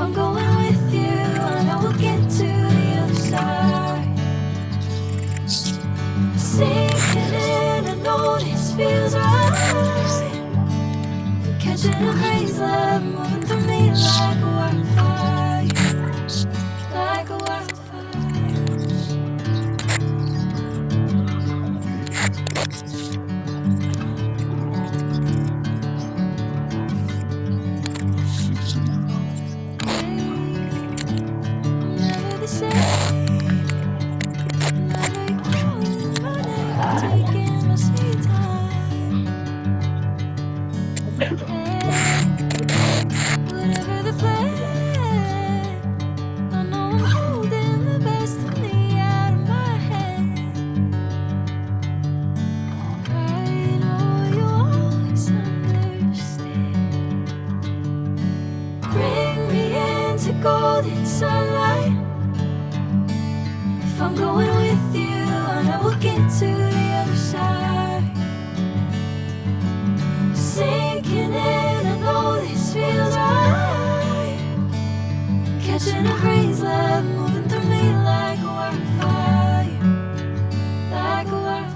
I'm going with you, I know we'll get to the other side. Sinking in, I know this feels right. Catching a breeze, love moving through me like a wildfire, like a wildfire. Never the same. Never you calling my name, I'm taking my sweet time. Whatever the plan, I know I'm holding the best of me out of my hand. I know you always understand. Bring me into golden sunlight. If I'm going with you, I know we'll get to the other side. Sinking in, I know this feels right. Catching a breeze, love moving through me like a wildfire, like a wildfire.